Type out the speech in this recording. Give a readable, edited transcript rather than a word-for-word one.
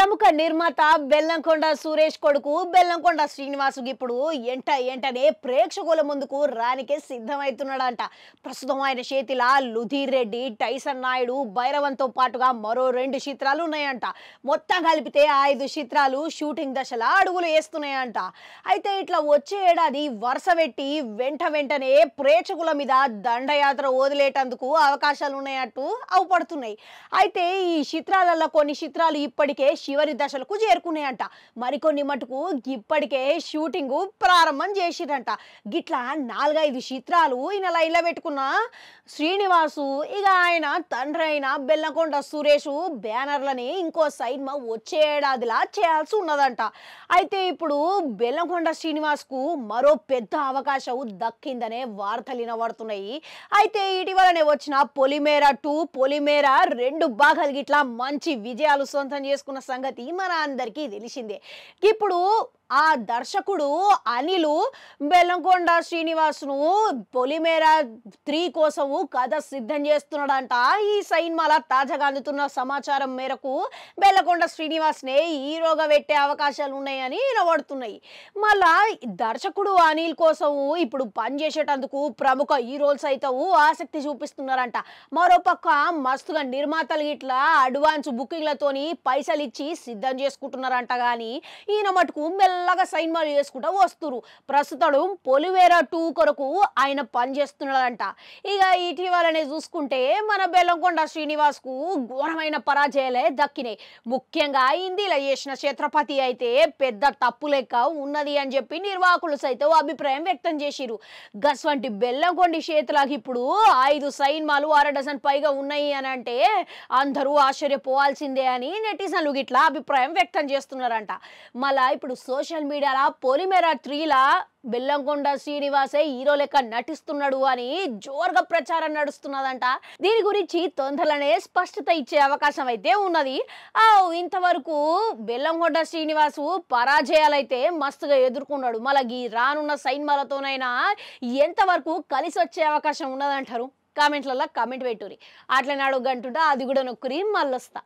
ప్రముఖ నిర్మాత బెల్లంకొండ సురేష్ కొడుకు బెల్లంకొండ శ్రీనివాసు ఇప్పుడు ఎంటనే ప్రేక్షకుల ముందుకు రానికే సిద్ధమవుతున్నాడంట. ప్రస్తుతం ఆయన చేతిలో లుధీర్ రెడ్డి, టైసన్ నాయుడు, భైరవంతో పాటుగా మరో 2 చిత్రాలు ఉన్నాయంట. మొత్తం కలిపితే 5 చిత్రాలు షూటింగ్ దశలో అడుగులు వేస్తున్నాయంట. అయితే ఇట్లా వచ్చే ఏడాది వరుస పెట్టి వెంటనే ప్రేక్షకుల మీద దండయాత్ర వదిలేటందుకు అవకాశాలు ఉన్నాయట్టు అవుపడుతున్నాయి. అయితే ఈ చిత్రాలలో కొన్ని చిత్రాలు ఇప్పటికే చివరి దశలకు చేరుకున్నాయంట. మరికొన్ని మటుకు ఇప్పటికే షూటింగ్ ప్రారంభం చేసిరంట. గిట్లా 4-5 చిత్రాలు ఈయన లైన్లో పెట్టుకున్న శ్రీనివాసు ఇక ఆయన తండ్రి అయిన బెల్లంకొండ సురేష్ బ్యానర్లని ఇంకో సైడ్ వచ్చే ఏడాదిలా చేయాల్సి ఉన్నదంట. అయితే ఇప్పుడు బెల్లంకొండ శ్రీనివాస్కు మరో పెద్ద అవకాశం దక్కిందనే వార్తలు వినబడుతున్నాయి. అయితే ఇటీవలనే వచ్చిన పొలిమేర 2, పొలిమేర 2 భాగాలు గిట్లా మంచి విజయాలు సొంతం చేసుకున్న సంగతి మన అందరికీ తెలిసిందే. ఇప్పుడు ఆ దర్శకుడు అనిల్ బెల్లంకొండ శ్రీనివాస్ను పొలిమేర 3 కోసము కథ సిద్ధం చేస్తున్నాడంట. ఈ సినిమాల తాజాగా అందుతున్న సమాచారం మేరకు బెల్లంకొండ శ్రీనివాస్నే హీరోగా పెట్టే అవకాశాలు ఉన్నాయని వినబడుతున్నాయి. మళ్ళా దర్శకుడు అనిల్ కోసము ఇప్పుడు పనిచేసేటందుకు ప్రముఖ హీరోలు సైతం ఆసక్తి చూపిస్తున్నారంట. మరోపక్క మస్తుగా నిర్మాతలు ఇట్లా అడ్వాన్స్ బుకింగ్లతోని పైసలు ఇచ్చి సిద్ధం చేసుకుంటున్నారంట. కానీ ఈయన మటుకు మెల్లగా సైన్మాలు చేసుకుంటూ వస్తురు. ప్రస్తుతం పొలిమేర 2 కొరకు ఆయన పనిచేస్తున్నాడంట. ఇక ఇటీవలనే చూసుకుంటే మన బెల్లంకొండ శ్రీనివాస్కు ఘోరమైన పరాజయాలే దక్కినాయి. ముఖ్యంగా హిందీలో చేసిన ఛత్రపతి అయితే పెద్ద తప్పు లెక్క ఉన్నది అని చెప్పి నిర్వాహకులు సైతం అభిప్రాయం వ్యక్తం చేసిరు. గస్వంటి బెల్లంకొండ చేతులకు ఇప్పుడు 5 సినిమాలు 1/2 డజన్ పైగా ఉన్నాయి అని అంటే అందరూ ఆశ్చర్యపోవాల్సిందే అని నెటిజన్లు గిట్లా అభిప్రాయం వ్యక్తం చేస్తున్నారంట. మళ్ళా ఇప్పుడు సోషల్ మీడియాలో పొలిమేర 3లా బెల్లంకొండ శ్రీనివాసే హీరో లెక్క నటిస్తున్నాడు అని జోరుగా ప్రచారం నడుస్తున్నదంట. దీని గురించి తొందరలోనే స్పష్టత ఇచ్చే అవకాశం అయితే ఉన్నది. ఇంతవరకు బెల్లంకొండ శ్రీనివాసు పరాజయాలైతే మస్తుగా ఎదుర్కొన్నాడు. మళ్ళీ రానున్న సినిమాలతోనైనా ఎంతవరకు కలిసి వచ్చే అవకాశం ఉన్నదంటారు? కామెంట్లలో కామెంట్ పెట్టుర్రి. అట్లనే అడుగంటుంటా అది కూడా నొక్కురి మళ్ళొస్తా.